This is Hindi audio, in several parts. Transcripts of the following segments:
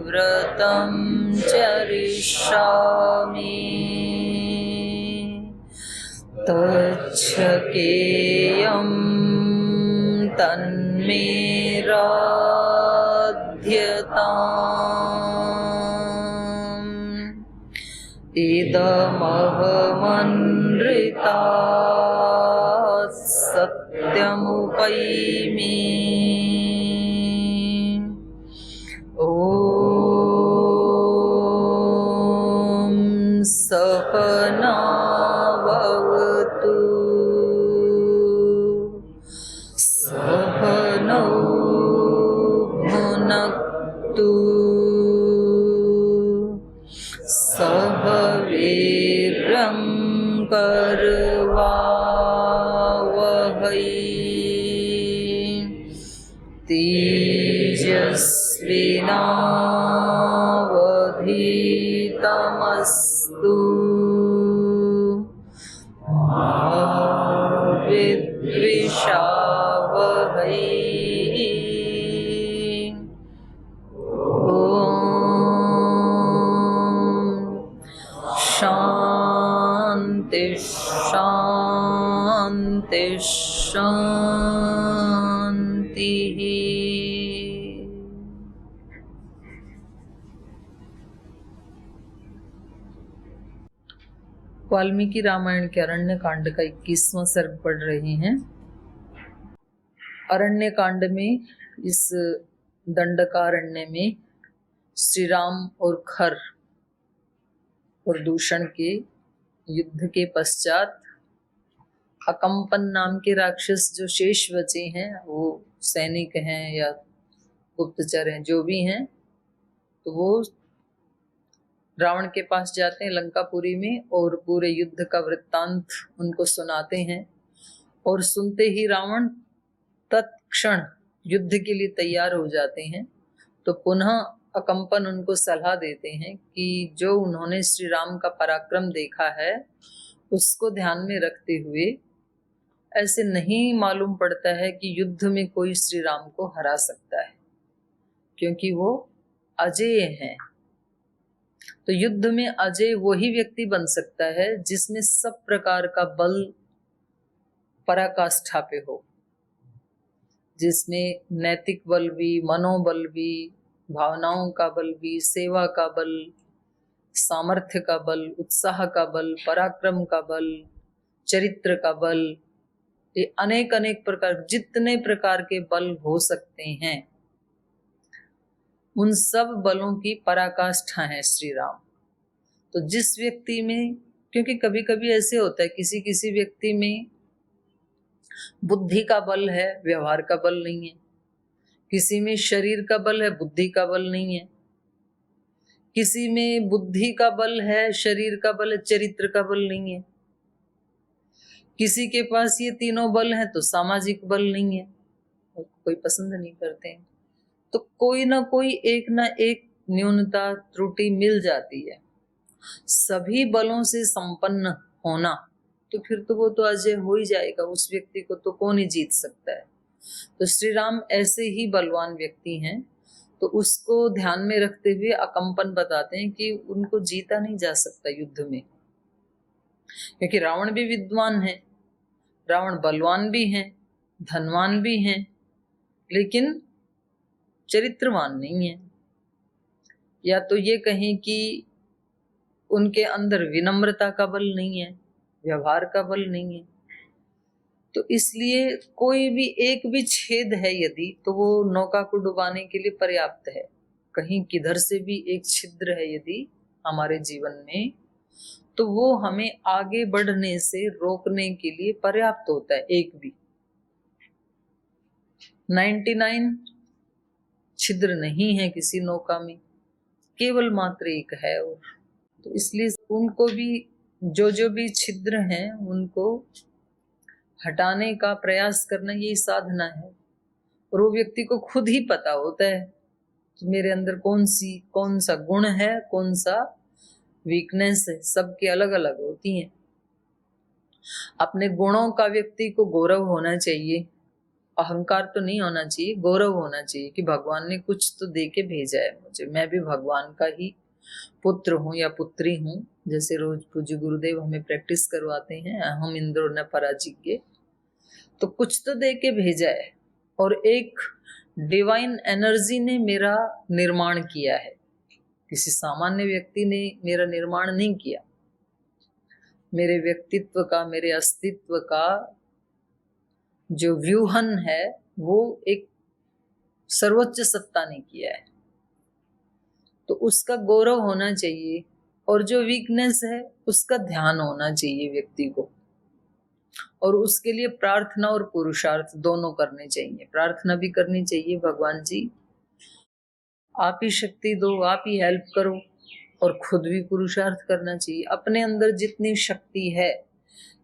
व्रतं चरिष्यामि तच्छकेयं तन्मे राध्यताम् इदमहमनृतात् सत्यमुपैमि ॐ सहना भवतु सहनौ भुनक्तु सह वीर्यं करवावहै तेजस्विनावधीतमस्तु मा विद्विषावहै शांति शांति शांति। वाल्मीकि रामायण के अरण्य कांड का 21वां सर्ग पढ़ रहे हैं। अरण्य कांड में, इस दंडकारण्य में श्री राम और खर और दूषण के युद्ध के पश्चात अकंपन नाम के राक्षस जो शेष बचे हैं, वो सैनिक हैं या गुप्तचर हैं, जो भी हैं, तो वो रावण के पास जाते हैं लंकापुरी में और पूरे युद्ध का वृत्तांत उनको सुनाते हैं। और सुनते ही रावण तत्क्षण युद्ध के लिए तैयार हो जाते हैं। तो पुनः अकंपन उनको सलाह देते हैं कि जो उन्होंने श्री राम का पराक्रम देखा है उसको ध्यान में रखते हुए ऐसे नहीं मालूम पड़ता है कि युद्ध में कोई श्री राम को हरा सकता है, क्योंकि वो अजेय हैं। तो युद्ध में अजेय वही व्यक्ति बन सकता है जिसमें सब प्रकार का बल पराकाष्ठा पे हो, जिसमें नैतिक बल भी, मनोबल भी, भावनाओं का बल भी, सेवा का बल, सामर्थ्य का बल, उत्साह का बल, पराक्रम का बल, चरित्र का बल, ये अनेक अनेक प्रकार, जितने प्रकार के बल हो सकते हैं, उन सब बलों की पराकाष्ठा है श्री राम। तो जिस व्यक्ति में, क्योंकि कभी कभी ऐसे होता है किसी किसी व्यक्ति में बुद्धि का बल है, व्यवहार का बल नहीं है, किसी में शरीर का बल है, बुद्धि का बल नहीं है, किसी में बुद्धि का बल है, शरीर का बल है, चरित्र का बल नहीं है, किसी के पास ये तीनों बल हैं तो सामाजिक बल नहीं है, कोई पसंद नहीं करते हैं। तो कोई ना कोई एक ना एक न्यूनता त्रुटि मिल जाती है। सभी बलों से संपन्न होना, तो फिर तो वो तो अजय हो ही जाएगा, उस व्यक्ति को तो कौन ही जीत सकता है। तो श्री राम ऐसे ही बलवान व्यक्ति हैं। तो उसको ध्यान में रखते हुए अकंपन बताते हैं कि उनको जीता नहीं जा सकता युद्ध में, क्योंकि रावण भी विद्वान है, रावण बलवान भी है, धनवान भी है, लेकिन चरित्रवान नहीं है। या तो ये कहें कि उनके अंदर विनम्रता का बल नहीं है, व्यवहार का बल नहीं है। तो इसलिए कोई भी एक भी छेद है यदि, तो वो नौका को डुबाने के लिए पर्याप्त है। कहीं किधर से भी एक छिद्र है यदि हमारे जीवन में, तो वो हमें आगे बढ़ने से रोकने के लिए पर्याप्त होता है। एक भी 99 छिद्र नहीं है किसी नौका में, केवल मात्र एक है। और तो इसलिए उनको भी, जो भी छिद्र हैं उनको हटाने का प्रयास करना, यही साधना है। और वो व्यक्ति को खुद ही पता होता है कि मेरे अंदर कौन सा गुण है, कौन सा वीकनेस है, सबकी अलग अलग होती हैं। अपने गुणों का व्यक्ति को गौरव होना चाहिए, अहंकार तो नहीं होना चाहिए, गौरव होना चाहिए कि भगवान ने कुछ तो दे के भेजा है मुझे, मैं भी भगवान का ही पुत्र हूँ या पुत्री हूँ। जैसे रोज पूज्य गुरुदेव हमें प्रैक्टिस करवाते हैं, अहम इंद्रो न पराजिज्ञ, तो कुछ तो दे के भेजा है और एक डिवाइन एनर्जी ने मेरा निर्माण किया है, किसी सामान्य व्यक्ति ने मेरा निर्माण नहीं किया। मेरे व्यक्तित्व का, मेरे अस्तित्व का जो व्यूहन है वो एक सर्वोच्च सत्ता ने किया है, तो उसका गौरव होना चाहिए। और जो वीकनेस है उसका ध्यान होना चाहिए व्यक्ति को, और उसके लिए प्रार्थना और पुरुषार्थ दोनों करने चाहिए। प्रार्थना भी करनी चाहिए, भगवान जी आप ही शक्ति दो, आप ही हेल्प करो, और खुद भी पुरुषार्थ करना चाहिए अपने अंदर जितनी शक्ति है।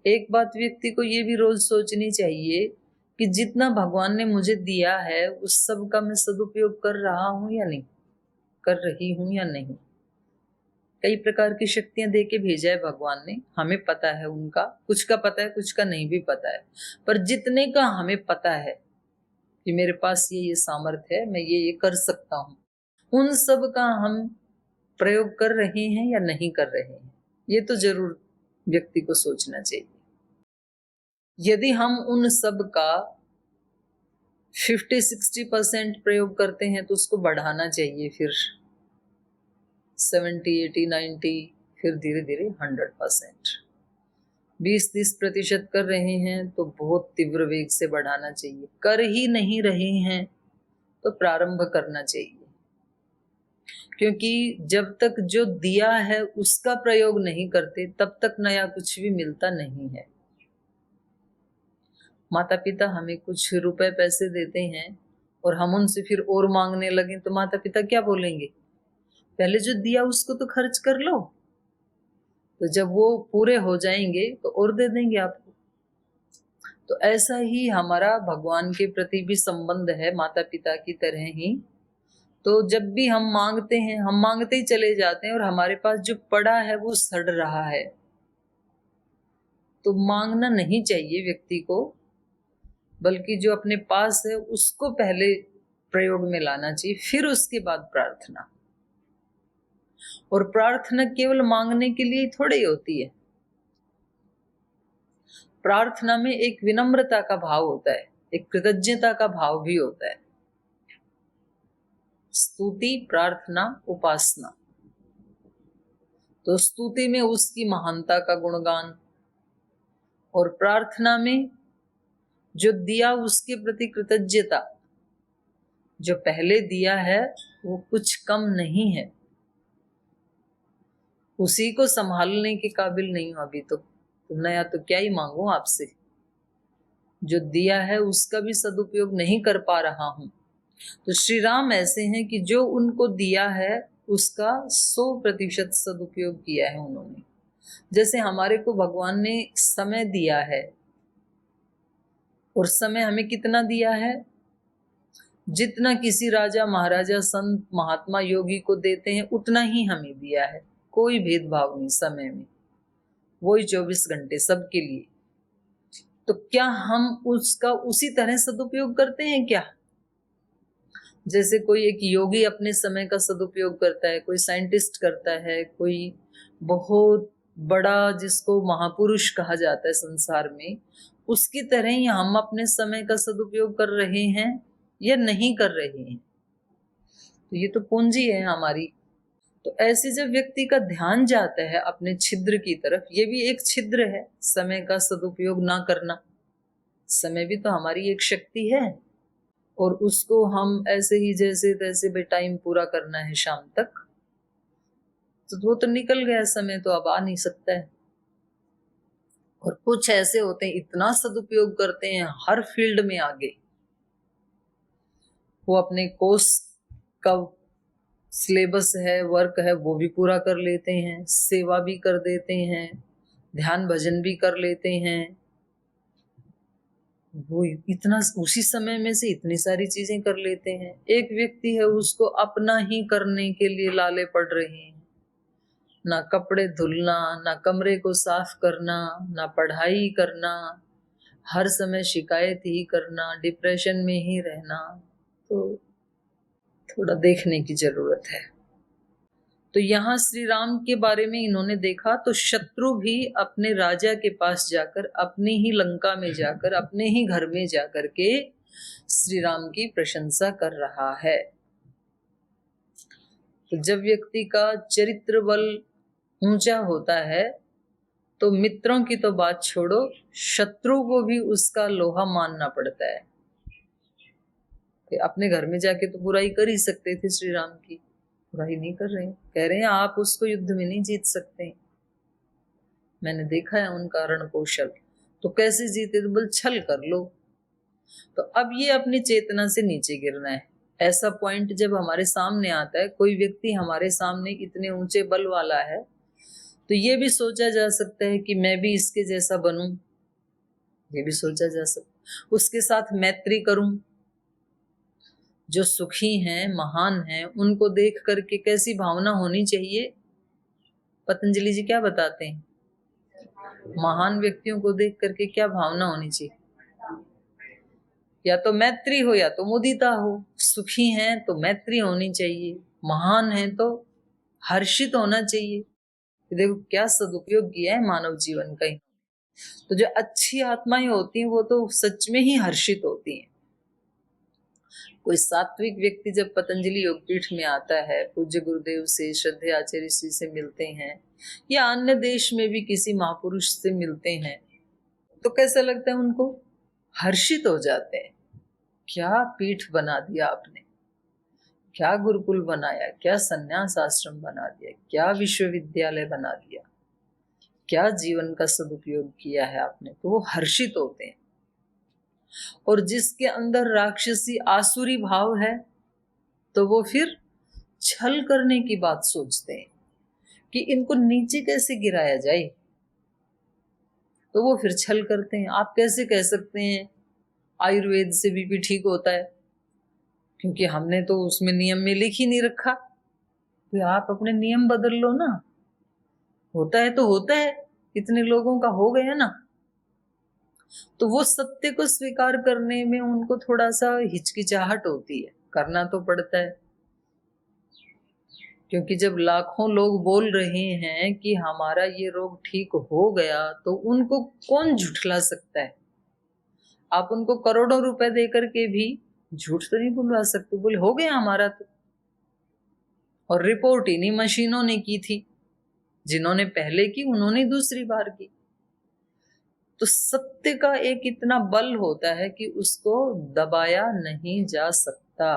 एक बात व्यक्ति को ये भी रोज सोचनी चाहिए कि जितना भगवान ने मुझे दिया है उस सब का मैं सदुपयोग कर रहा हूं या नहीं, कर रही हूं या नहीं। कई प्रकार की शक्तियां दे के भेजा है भगवान ने, हमें पता है उनका, कुछ का पता है कुछ का नहीं भी पता है, पर जितने का हमें पता है कि मेरे पास ये सामर्थ्य है, मैं ये कर सकता हूँ, उन सब का हम प्रयोग कर रहे हैं या नहीं कर रहे हैं, ये तो जरूर व्यक्ति को सोचना चाहिए। यदि हम उन सब का 50-60% प्रयोग करते हैं तो उसको बढ़ाना चाहिए, फिर 70, 80, 90, फिर धीरे धीरे 100%। 20-30% कर रहे हैं तो बहुत तीव्र वेग से बढ़ाना चाहिए। कर ही नहीं रहे हैं तो प्रारंभ करना चाहिए, क्योंकि जब तक जो दिया है उसका प्रयोग नहीं करते तब तक नया कुछ भी मिलता नहीं है। माता पिता हमें कुछ रुपए पैसे देते हैं और हम उनसे फिर और मांगने लगे तो माता पिता क्या बोलेंगे, पहले जो दिया उसको तो खर्च कर लो, तो जब वो पूरे हो जाएंगे तो और दे देंगे आपको। तो ऐसा ही हमारा भगवान के प्रति भी संबंध है, माता पिता की तरह ही। तो जब भी हम मांगते हैं, हम मांगते ही चले जाते हैं और हमारे पास जो पड़ा है वो सड़ रहा है। तो मांगना नहीं चाहिए व्यक्ति को, बल्कि जो अपने पास है उसको पहले प्रयोग में लाना चाहिए, फिर उसके बाद प्रार्थना। और प्रार्थना केवल मांगने के लिए थोड़ी ही होती है। प्रार्थना में एक विनम्रता का भाव होता है, एक कृतज्ञता का भाव भी होता है। स्तुति, प्रार्थना, उपासना। तो स्तुति में उसकी महानता का गुणगान, और प्रार्थना में जो दिया उसके प्रति कृतज्ञता, जो पहले दिया है वो कुछ कम नहीं है, उसी को संभालने के काबिल नहीं हूं अभी तो नया तो क्या ही मांगू आपसे। जो दिया है उसका भी सदुपयोग नहीं कर पा रहा हूं। तो श्री राम ऐसे हैं कि जो उनको दिया है उसका 100% सदुपयोग किया है उन्होंने। जैसे हमारे को भगवान ने समय दिया है, और समय हमें कितना दिया है, जितना किसी राजा महाराजा संत महात्मा योगी को देते हैं उतना ही हमें दिया है। कोई भेदभाव नहीं समय में, वही 24 घंटे सबके लिए। तो क्या हम उसका उसी तरह सदुपयोग करते हैं क्या? जैसे कोई एक योगी अपने समय का सदुपयोग करता है, कोई साइंटिस्ट करता है, कोई बहुत बड़ा जिसको महापुरुष कहा जाता है संसार में, उसकी तरह ही हम अपने समय का सदुपयोग कर रहे हैं या नहीं कर रहे हैं। तो ये तो पूंजी है हमारी। तो ऐसे जब व्यक्ति का ध्यान जाता है अपने छिद्र की तरफ, ये भी एक छिद्र है समय का सदुपयोग ना करना। समय भी तो हमारी एक शक्ति है, और उसको हम ऐसे ही जैसे तैसे भी टाइम पूरा करना है शाम तक, तो वो तो निकल गया समय, तो अब आ नहीं सकता है। और कुछ ऐसे होते हैं इतना सदुपयोग करते हैं हर फील्ड में आगे, वो अपने कोर्स का सिलेबस है, वर्क है, वो भी पूरा कर लेते हैं, सेवा भी कर देते हैं, ध्यान भजन भी कर लेते हैं। वो इतना उसी समय में से इतनी सारी चीजें कर लेते हैं। एक व्यक्ति है उसको अपना ही करने के लिए लाले पड़ रहे हैं, ना कपड़े धुलना, ना कमरे को साफ करना, ना पढ़ाई करना, हर समय शिकायत ही करना, डिप्रेशन में ही रहना, तो थोड़ा देखने की जरूरत है। तो यहाँ श्री राम के बारे में इन्होंने देखा तो शत्रु भी अपने राजा के पास जाकर, अपनी ही लंका में जाकर, अपने ही घर में जाकर के श्री राम की प्रशंसा कर रहा है। तो जब व्यक्ति का चरित्र बल ऊंचा होता है तो मित्रों की तो बात छोड़ो, शत्रु को भी उसका लोहा मानना पड़ता है। कि अपने घर में जाके तो बुराई कर ही सकते थे, श्री राम की बुराई नहीं कर रहे, कह रहे हैं आप उसको युद्ध में नहीं जीत सकते। मैंने देखा है उनका रण कौशल, तो कैसे जीते, तो बोल छल कर लो। तो अब ये अपनी चेतना से नीचे गिरना है। ऐसा पॉइंट जब हमारे सामने आता है, कोई व्यक्ति हमारे सामने इतने ऊंचे बल वाला है, तो ये भी सोचा जा सकता है कि मैं भी इसके जैसा बनूं, ये भी सोचा जा सकता, उसके साथ मैत्री करूं। जो सुखी हैं, महान हैं, उनको देख करके कैसी भावना होनी चाहिए, पतंजलि जी क्या बताते हैं? महान व्यक्तियों को देख करके क्या भावना होनी चाहिए? या तो मैत्री हो या तो मुदिता हो। सुखी हैं तो मैत्री होनी चाहिए, महान हैं तो हर्षित होना चाहिए। देखो क्या सदुपयोग किया है मानव जीवन का। तो जो अच्छी आत्माएं होती हैं वो तो सच में ही हर्षित होती हैं। कोई सात्विक व्यक्ति जब पतंजलि योगपीठ में आता है, पूज्य गुरुदेव से, श्रद्धेय आचार्य श्री से मिलते हैं, या अन्य देश में भी किसी महापुरुष से मिलते हैं, तो कैसा लगता है उनको? हर्षित हो जाते हैं। क्या पीठ बना दिया आपने, क्या गुरुकुल बनाया, क्या संन्यास आश्रम बना दिया, क्या विश्वविद्यालय बना दिया, क्या जीवन का सदुपयोग किया है आपने। तो वो हर्षित होते हैं। और जिसके अंदर राक्षसी आसुरी भाव है, तो वो फिर छल करने की बात सोचते हैं कि इनको नीचे कैसे गिराया जाए, तो वो फिर छल करते हैं। आप कैसे कह सकते हैं आयुर्वेद से बीपी ठीक होता है, क्योंकि हमने तो उसमें नियम में लिख ही नहीं रखा। तो आप अपने नियम बदल लो ना, होता है तो होता है, इतने लोगों का हो गया ना। तो वो सत्य को स्वीकार करने में उनको थोड़ा सा हिचकिचाहट होती है, करना तो पड़ता है। क्योंकि जब लाखों लोग बोल रहे हैं कि हमारा ये रोग ठीक हो गया, तो उनको कौन झुठला सकता है? आप उनको करोड़ों रुपए देकर के भी झूठ तो नहीं बुलवा सकते। बोले हो गया हमारा तो, और रिपोर्ट इन्हीं मशीनों ने की थी, जिन्होंने पहले की उन्होंने दूसरी बार की। तो सत्य का एक इतना बल होता है कि उसको दबाया नहीं जा सकता।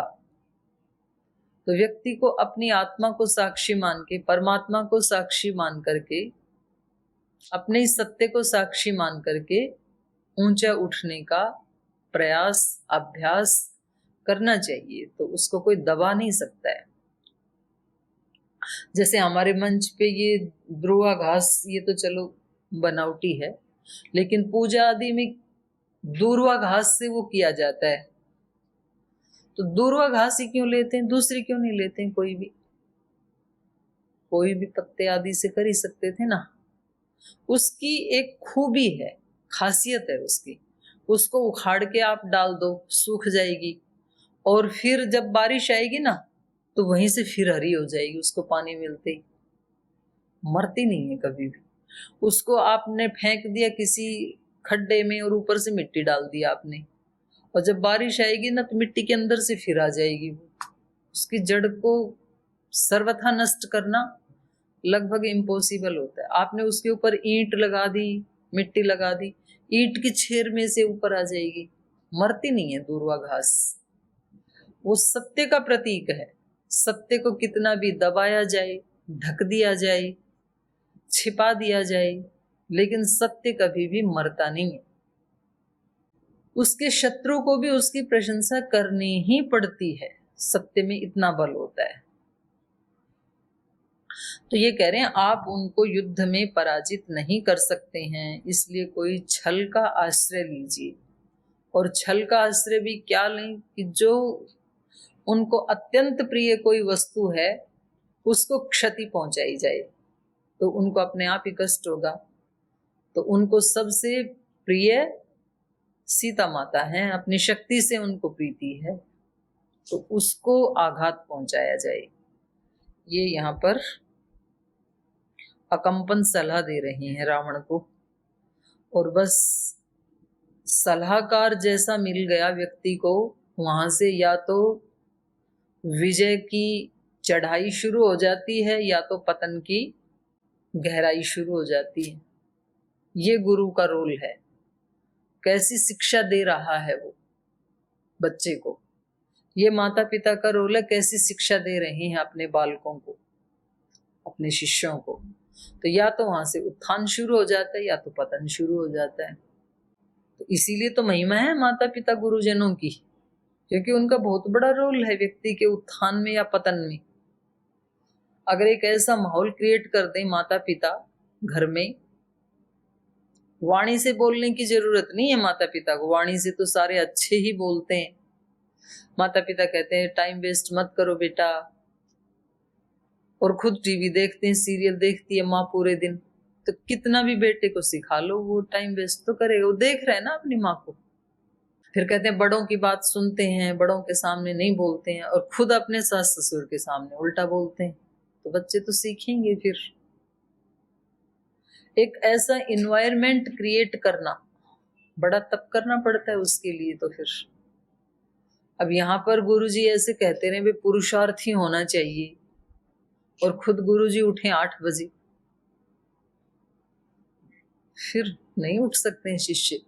तो व्यक्ति को अपनी आत्मा को साक्षी मान के, परमात्मा को साक्षी मान करके, अपने सत्य को साक्षी मान करके ऊंचा उठने का प्रयास, अभ्यास करना चाहिए। तो उसको कोई दबा नहीं सकता है। जैसे हमारे मंच पे ये ध्रुवा घास, ये तो चलो बनावटी है, लेकिन पूजा आदि में दूर्वा घास से वो किया जाता है। तो दूर्वा घास ही क्यों लेते हैं, दूसरी क्यों नहीं लेते हैं? कोई भी पत्ते आदि से कर ही सकते थे ना। उसकी एक खूबी है, खासियत है उसकी। उसको उखाड़ के आप डाल दो, सूख जाएगी, और फिर जब बारिश आएगी ना, तो वहीं से फिर हरी हो जाएगी। उसको पानी मिलते ही मरती नहीं है कभी भी। उसको आपने फेंक दिया किसी खड्डे में और ऊपर से मिट्टी डाल दिया आपने, और जब बारिश आएगी ना, तो मिट्टी के अंदर से फिर आ जाएगी। उसकी जड़ को सर्वथा नष्ट करना लगभग इम्पॉसिबल होता है। आपने उसके ऊपर ईंट लगा दी, मिट्टी लगा दी, ईंट की छेर में से ऊपर आ जाएगी, मरती नहीं है दूर्वा घास। वो सत्य का प्रतीक है। सत्य को कितना भी दबाया जाए, ढक दिया जाए, छिपा दिया जाए, लेकिन सत्य कभी भी मरता नहीं है। उसके शत्रु को भी उसकी प्रशंसा करनी ही पड़ती है। सत्य में इतना बल होता है। तो ये कह रहे हैं आप उनको युद्ध में पराजित नहीं कर सकते हैं, इसलिए कोई छल का आश्रय लीजिए। और छल का आश्रय भी क्या लें कि जो उनको अत्यंत प्रिय कोई वस्तु है उसको क्षति पहुंचाई जाए, तो उनको अपने आप ही कष्ट होगा। तो उनको सबसे प्रिय सीता माता हैं, अपनी शक्ति से उनको प्रीति है, तो उसको आघात पहुंचाया जाए, ये यहाँ पर अकंपन सलाह दे रही हैं रावण को। और बस सलाहकार जैसा मिल गया व्यक्ति को, वहां से या तो विजय की चढ़ाई शुरू हो जाती है या तो पतन की गहराई शुरू हो जाती है। ये गुरु का रोल है। कैसी शिक्षा दे रहा है वो बच्चे को, ये माता पिता का रोल है। कैसी शिक्षा दे रहे हैं अपने बालकों को, अपने शिष्यों को। तो या तो वहां से उत्थान शुरू हो जाता है या तो पतन शुरू हो जाता है। तो इसीलिए तो महिमा है माता पिता गुरुजनों की, क्योंकि उनका बहुत बड़ा रोल है व्यक्ति के उत्थान में या पतन में। अगर एक ऐसा माहौल क्रिएट कर दें माता पिता घर में, वाणी से बोलने की जरूरत नहीं है माता पिता को, वाणी से तो सारे अच्छे ही बोलते हैं। माता पिता कहते हैं टाइम वेस्ट मत करो बेटा, और खुद टीवी देखते हैं, सीरियल देखती है माँ पूरे दिन, तो कितना भी बेटे को सिखा लो वो टाइम वेस्ट तो करेगा, वो देख रहे हैं ना अपनी माँ को। फिर कहते हैं बड़ों की बात सुनते हैं, बड़ों के सामने नहीं बोलते हैं, और खुद अपने सास ससुर के सामने उल्टा बोलते हैं, तो बच्चे तो सीखेंगे। फिर एक ऐसा इन्वायरमेंट क्रिएट करना बड़ा तप करना पड़ता है उसके लिए। तो फिर अब यहाँ पर गुरुजी ऐसे कहते रहे वे पुरुषार्थी होना चाहिए, और खुद गुरुजी उठे 8 बजे, फिर नहीं उठ सकते हैं शिष्य।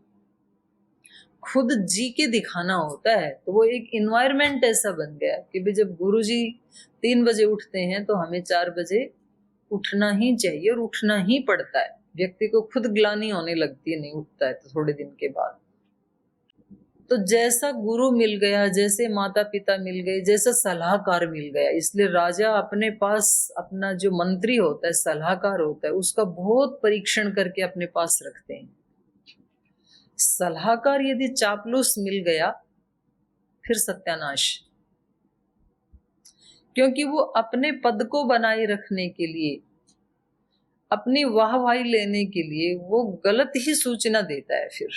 खुद जी के दिखाना होता है। तो वो एक इन्वायरमेंट ऐसा बन गया कि भाई जब गुरुजी 3 बजे उठते हैं तो हमें 4 बजे उठना ही चाहिए, और उठना ही पड़ता है। व्यक्ति को खुद ग्लानि होने लगती है नहीं उठता है तो थोड़े दिन के बाद। तो जैसा गुरु मिल गया, जैसे माता पिता मिल गए, जैसा सलाहकार मिल गया, इसलिए राजा अपने पास अपना जो मंत्री होता है, सलाहकार होता है, उसका बहुत परीक्षण करके अपने पास रखते हैं। सलाहकार यदि चापलूस मिल गया फिर सत्यानाश, क्योंकि वो अपने पद को बनाए रखने के लिए, अपनी वाहवाही लेने के लिए वो गलत ही सूचना देता है। फिर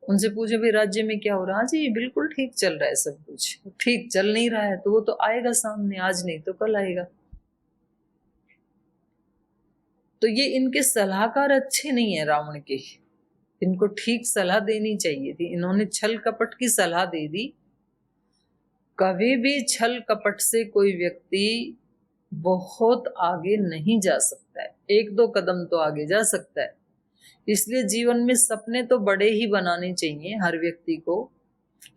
उनसे पूछे भाई राज्य में क्या हो रहा है? जी बिल्कुल ठीक चल रहा है सब कुछ। ठीक चल नहीं रहा है तो वो तो आएगा सामने, आज नहीं तो कल आएगा। तो ये इनके सलाहकार अच्छे नहीं है रावण के, इनको ठीक सलाह देनी चाहिए थी। इन्होंने छल कपट की सलाह दे दी। कभी भी छल कपट से कोई व्यक्ति बहुत आगे नहीं जा सकता है, 1-2 कदम तो आगे जा सकता है। इसलिए जीवन में सपने तो बड़े ही बनाने चाहिए हर व्यक्ति को,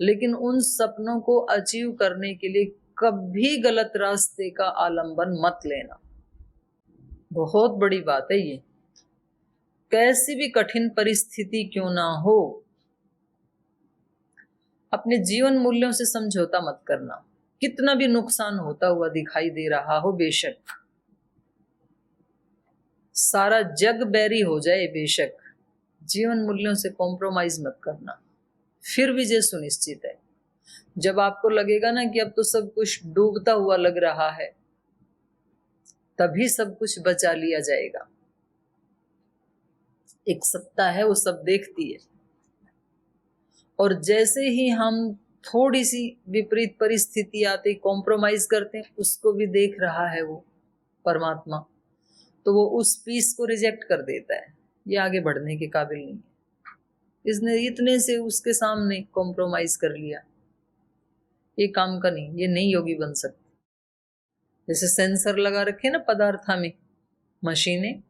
लेकिन उन सपनों को अचीव करने के लिए कभी गलत रास्ते का आलंबन मत लेना। बहुत बड़ी बात है ये। कैसी भी कठिन परिस्थिति क्यों ना हो, अपने जीवन मूल्यों से समझौता मत करना। कितना भी नुकसान होता हुआ दिखाई दे रहा हो, बेशक सारा जग बैरी हो जाए, बेशक जीवन मूल्यों से कॉम्प्रोमाइज मत करना, फिर विजय सुनिश्चित है। जब आपको लगेगा ना कि अब तो सब कुछ डूबता हुआ लग रहा है, तभी सब कुछ बचा लिया जाएगा। एक सत्ता है वो सब देखती है, और जैसे ही हम थोड़ी सी विपरीत परिस्थिति आते कॉम्प्रोमाइज करते हैं, उसको भी देख रहा है वो परमात्मा, तो वो उस पीस को रिजेक्ट कर देता है। ये आगे बढ़ने के काबिल नहीं है, इसने इतने से उसके सामने कॉम्प्रोमाइज कर लिया, ये काम का नहीं, ये नहीं योगी बन सकते। जैसे सेंसर लगा रखे ना पदार्था में, मशीनें,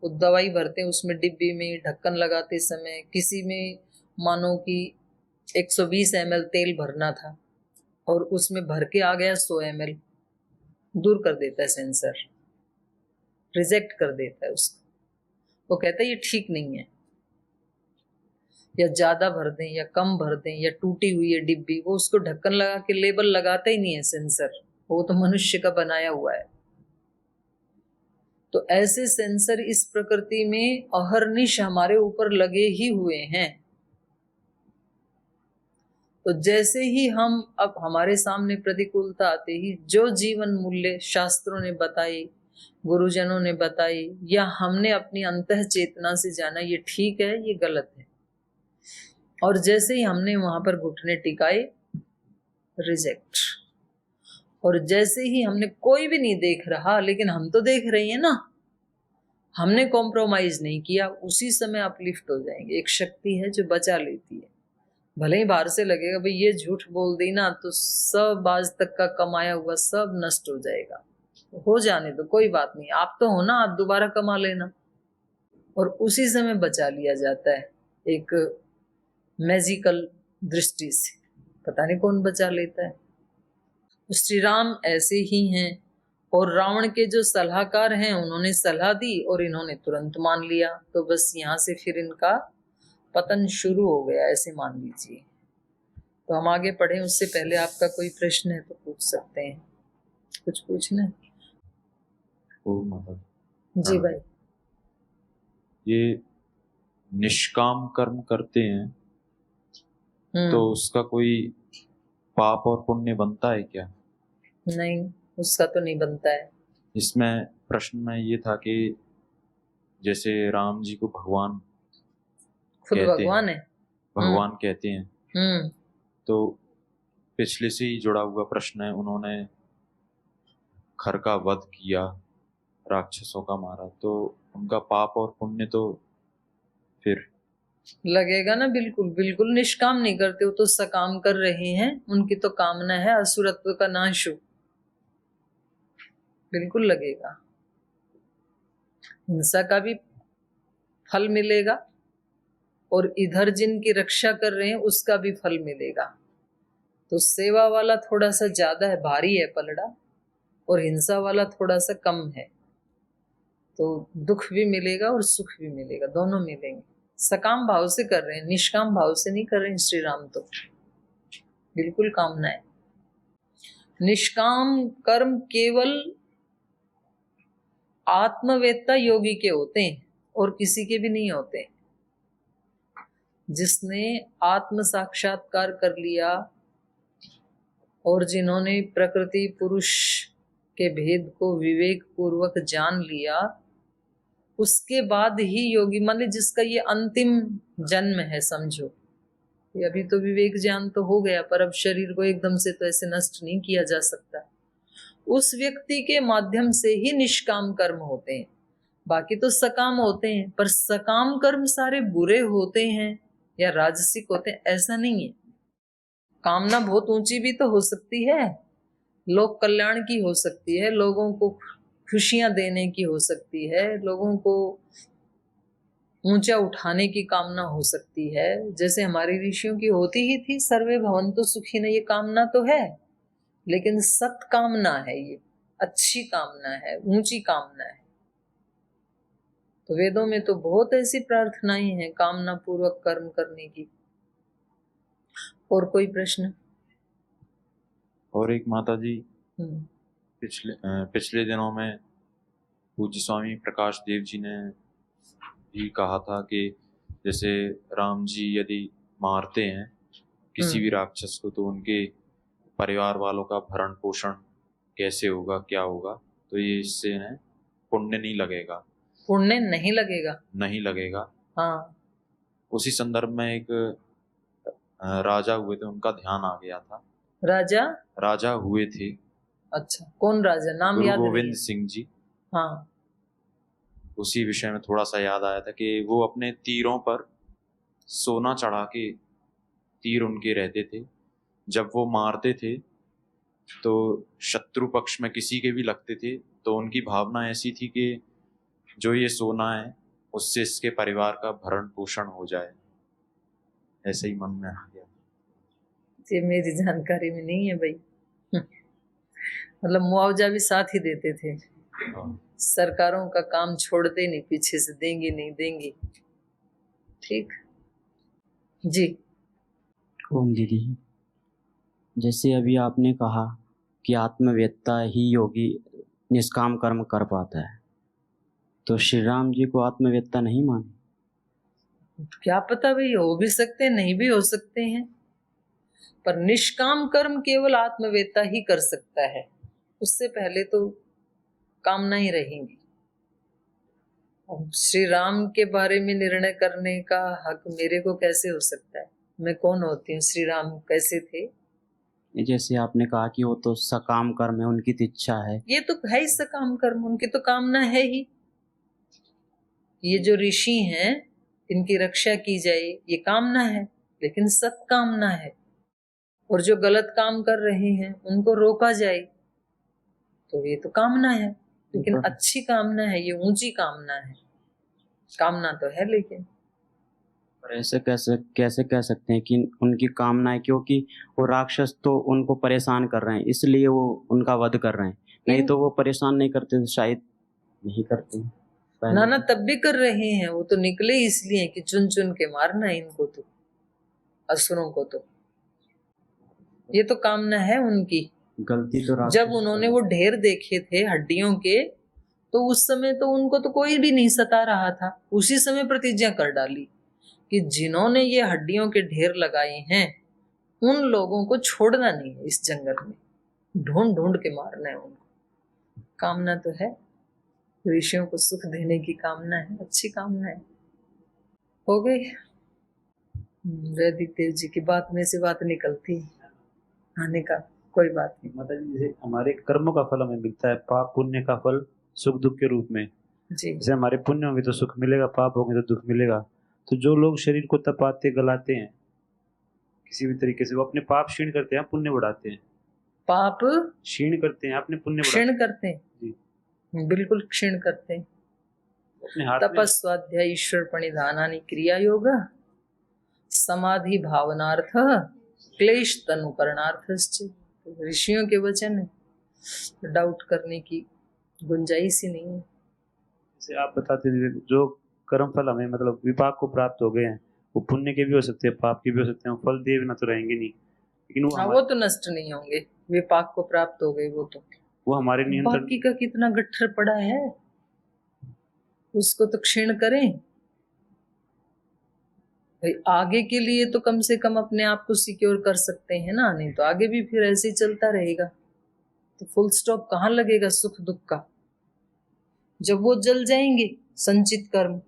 वो दवाई भरते हैं उसमें डिब्बी में, ढक्कन लगाते समय किसी में मानो कि 120 ml तेल भरना था और उसमें भर के आ गया 100 ml, दूर कर देता है सेंसर, रिजेक्ट कर देता है उसको। वो कहता है ये ठीक नहीं है, या ज्यादा भर दें या कम भर दें, या टूटी हुई है डिब्बी, वो उसको ढक्कन लगा के लेबल लगाता ही नहीं है सेंसर, वो तो मनुष्य का बनाया हुआ है। तो ऐसे सेंसर इस प्रकृति में अहर्निश हमारे ऊपर लगे ही हुए हैं। तो जैसे ही हम, अब हमारे सामने प्रतिकूलता आते ही जो जीवन मूल्य शास्त्रों ने बताई, गुरुजनों ने बताई, या हमने अपनी अंतः चेतना से जाना ये ठीक है ये गलत है, और जैसे ही हमने वहां पर घुटने टिकाए, रिजेक्ट। और जैसे ही हमने, कोई भी नहीं देख रहा लेकिन हम तो देख रहे हैं ना, हमने कॉम्प्रोमाइज नहीं किया, उसी समय अपलिफ्ट हो जाएंगे। एक शक्ति है जो बचा लेती है। भले ही बाहर से लगेगा भाई ये झूठ बोल दी ना, तो सब आज तक का कमाया हुआ सब नष्ट हो जाएगा। हो जाने दो, कोई बात नहीं, आप तो हो ना, आप दोबारा कमा लेना। और उसी समय बचा लिया जाता है एक मैजिकल दृष्टि से। पता नहीं कौन बचा लेता है। श्री राम ऐसे ही हैं। और रावण के जो सलाहकार हैं उन्होंने सलाह दी और इन्होंने तुरंत मान लिया, तो बस यहाँ से फिर इनका पतन शुरू हो गया, ऐसे मान लीजिए। तो हम आगे पढ़ें उससे पहले आपका कोई प्रश्न है तो पूछ सकते हैं। कुछ पूछना है? ओ माता जी भाई। ये निष्काम कर्म करते हैं तो उसका कोई पाप और पुण्य बनता है क्या? नहीं, उसका तो नहीं बनता है। इसमें प्रश्न में ये था कि जैसे राम जी को भगवान खुद कहते भगवान हैं, है, भगवान कहते हैं, तो पिछले से ही जुड़ा हुआ प्रश्न है। उन्होंने खर का वध किया, राक्षसों का मारा, तो उनका पाप और पुण्य तो फिर लगेगा ना। बिल्कुल बिल्कुल, निष्काम नहीं करते, वो तो सकाम कर रहे हैं। उनकी तो कामना है असुरत्व का नाश हो, बिल्कुल लगेगा। हिंसा का भी फल मिलेगा और इधर जिनकी रक्षा कर रहे हैं उसका भी फल मिलेगा। तो सेवा वाला थोड़ा सा ज्यादा है, भारी है पलड़ा, और हिंसा वाला थोड़ा सा कम है। तो दुख भी मिलेगा और सुख भी मिलेगा, दोनों मिलेंगे। सकाम भाव से कर रहे हैं, निष्काम भाव से नहीं कर रहे हैं श्री राम। तो बिल्कुल कामना है। निष्काम कर्म केवल आत्मवेत्ता योगी के होते हैं और किसी के भी नहीं होते। जिसने आत्म साक्षात्कार कर लिया और जिन्होंने प्रकृति पुरुष के भेद को विवेक पूर्वक जान लिया, उसके बाद ही योगी, मान ली जिसका ये अंतिम जन्म है समझो, ये अभी तो विवेक ज्ञान तो हो गया पर अब शरीर को एकदम से तो ऐसे नष्ट नहीं किया जा सकता, उस व्यक्ति के माध्यम से ही निष्काम कर्म होते हैं। बाकी तो सकाम होते हैं, पर सकाम कर्म सारे बुरे होते हैं या राजसिक होते हैं ऐसा नहीं है। कामना बहुत ऊंची भी तो हो सकती है, लोक कल्याण की हो सकती है, लोगों को खुशियां देने की हो सकती है, लोगों को ऊंचा उठाने की कामना हो सकती है, जैसे हमारी ऋषियों की होती ही थी, सर्वे भवन्तु सुखिनः। ये कामना तो है, लेकिन सत कामना है, ये अच्छी कामना है, ऊंची कामना है। तो वेदों में तो बहुत ऐसी प्रार्थनाएं हैं कामना पूर्वक कर्म करने की। और कोई प्रश्न? और एक माता जी, पिछले दिनों में पूज्य स्वामी प्रकाश देव जी ने भी कहा था कि जैसे राम जी यदि मारते हैं किसी भी राक्षस को तो उनके परिवार वालों का भरण पोषण कैसे होगा, क्या होगा, तो ये इससे है पुण्य नहीं लगेगा। पुण्य नहीं लगेगा? नहीं लगेगा। हाँ। उसी संदर्भ में एक राजा हुए थे, उनका ध्यान आ गया था। राजा हुए थे। अच्छा, कौन राजा? नाम गुरु याद नहीं? गोविंद सिंह जी। हाँ। उसी विषय में थोड़ा सा याद आया था कि वो अपने तीरों पर सोना चढ़ा के, तीर उनके रहते थे, जब वो मारते थे तो शत्रु पक्ष में किसी के भी लगते थे तो उनकी भावना ऐसी थी कि जो ये सोना है उससे इसके परिवार का भरण पोषण हो जाए, ऐसे ही मन में आ गया। ये मेरी जानकारी में नहीं है भाई। मतलब मुआवजा भी साथ ही देते थे। सरकारों का काम छोड़ते नहीं, पीछे से देंगे नहीं देंगे। ठीक जी। ओम दीदी, जैसे अभी आपने कहा कि आत्मवेत्ता ही योगी निष्काम कर्म कर पाता है, तो श्री राम जी को आत्मवेत्ता नहीं माने? क्या पता भाई, हो भी सकते हैं नहीं भी हो सकते हैं, पर निष्काम कर्म केवल आत्मवेत्ता ही कर सकता है। उससे पहले तो कामना ही रहेंगी। अब श्री राम के बारे में निर्णय करने का हक मेरे को कैसे हो सकता है? मैं कौन होती हूँ, श्री राम कैसे थे। जैसे आपने कहा कि वो तो सकाम कर्म है, उनकी तो इच्छा है। ये तो है ही सकाम कर्म, उनकी तो कामना है ही। ये जो ऋषि हैं इनकी रक्षा की जाए ये कामना है, लेकिन सत कामना है। और जो गलत काम कर रहे हैं उनको रोका जाए तो ये तो कामना है, लेकिन अच्छी कामना है, ये ऊंची कामना है। कामना तो है लेकिन और ऐसे कैसे कह सकते हैं कि उनकी कामना है, क्योंकि वो राक्षस तो उनको परेशान कर रहे हैं, इसलिए वो उनका वध कर रहे हैं। नहीं तो वो परेशान नहीं करते तो शायद नहीं करते ना ना, तब भी कर रहे हैं। वो तो निकले इसलिए कि चुन चुन के मारना है इनको, तो असुरों को। तो ये तो कामना है उनकी। गलती तो जब उन्होंने वो ढेर देखे थे हड्डियों के, तो उस समय तो उनको तो कोई भी नहीं सता रहा था। उसी समय प्रतिज्ञा कर डाली कि जिन्होंने ये हड्डियों के ढेर लगाए हैं उन लोगों को छोड़ना नहीं है, इस जंगल में ढूंढ ढूंढ के मारना है उनको। कामना तो है, ऋषियों को सुख देने की कामना है, अच्छी कामना है। हो गई। वैदिक देव जी की बात में से बात निकलती आने का कोई बात नहीं। मतलब जैसे हमारे कर्मों का फल हमें मिलता है, पाप पुण्य का फल सुख दुख के रूप में। जी जैसे हमारे पुण्य होंगे तो सुख मिलेगा, पाप होंगे तो दुख मिलेगा। तो जो लोग शरीर को तपाते गलाते हैं किसी भी तरीके से, वो अपने पाप क्षीण करते हैं, पुण्य बढ़ाते हैं। पाप क्षीण करते हैं, अपने पुण्य क्षीण करते हैं जी। बिल्कुल क्षीण करते हैं। अपने हाथ में तपस्वाध्याय ईश्वर प्रणिधानानि क्रिया योग समाधि भावनार्थ क्लेश तनुकरणार्थश्च। ऋषियों के वचन है, तो डाउट करने की गुंजाइश ही नहीं है। जैसे आप बताते थे जो कर्म फल हमें मतलब विपाक को प्राप्त हो गए हैं, वो पुण्य के भी हो सकते हैं, पाप के भी हो सकते हैं। वो फल दिए बिना तो रहेंगे नहीं, लेकिन वो तो नष्ट नहीं होंगे। विपाक को प्राप्त हो गए वो हमारे नियंत्रण। बाकी का कितना गट्ठर पड़ा है उसको तो क्षीण करें भाई। आगे के लिए तो कम से कम अपने आप को सिक्योर कर सकते हैं ना, नहीं तो आगे भी फिर ऐसे ही चलता रहेगा। तो फुल स्टॉप कहाँ लगेगा सुख दुख का, जब वो जल जाएंगे संचित कर्म।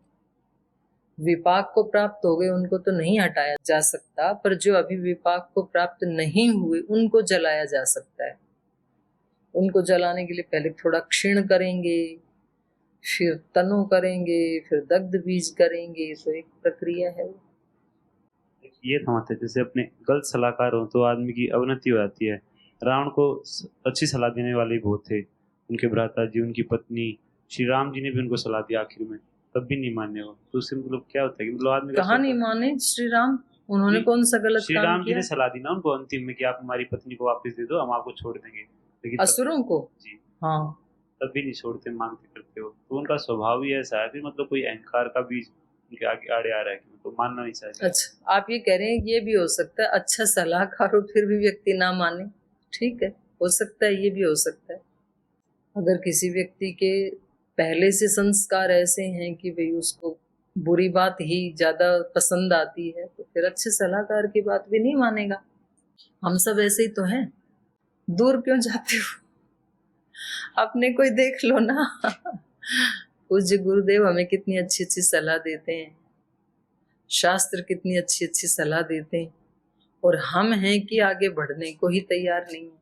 विपाक को प्राप्त हो गए उनको तो नहीं हटाया जा सकता, पर जो अभी विपाक को प्राप्त नहीं हुए उनको जलाया जा सकता है। उनको जलाने के लिए पहले थोड़ा क्षीण करेंगे, फिर तनु करेंगे, फिर दग्ध बीज करेंगे। तो एक प्रक्रिया है वो। ये समझते जैसे अपने गलत सलाहकार हो तो आदमी की अवनति हो जाती है। रावण को अच्छी सलाह देने वाले बहुत थे, उनके भ्राता जी, उनकी पत्नी, श्री राम जी ने भी उनको सलाह दी आखिर में, तब भी नहीं माने वो। तो उससे मतलब क्या होता है कि मतलब आदमी कहाँ नहीं माने श्री राम, उन्होंने कौन सा गलत श्री काम राम जी किया? ने सलाह दी ना उनको अंतिम में कि आप हमारी पत्नी को वापस दे दो, हम आपको छोड़ देंगे, लेकिन असुरों को जी हाँ तब भी नहीं छोड़ते, मांगते करते हो। तो उनका स्वभाव ही ऐसा है, फिर मतलब कोई अहंकार का बीज उनके आगे आड़े आ रहा है कि तो मानना नहीं चाहते। अच्छा, आप ये कह रहे हैं ये भी हो सकता है अच्छा सलाहकार हो फिर भी व्यक्ति ना माने। ठीक है, हो सकता है, ये भी हो सकता है। अगर किसी व्यक्ति के पहले से संस्कार ऐसे हैं कि भाई उसको बुरी बात ही ज्यादा पसंद आती है, तो फिर अच्छे सलाहकार की बात भी नहीं मानेगा। हम सब ऐसे ही तो हैं। दूर क्यों जाते हो, अपने कोई देख लो ना। पूज्य गुरुदेव हमें कितनी अच्छी अच्छी सलाह देते हैं, शास्त्र कितनी अच्छी अच्छी सलाह देते हैं, और हम हैं कि आगे बढ़ने को ही तैयार नहीं है।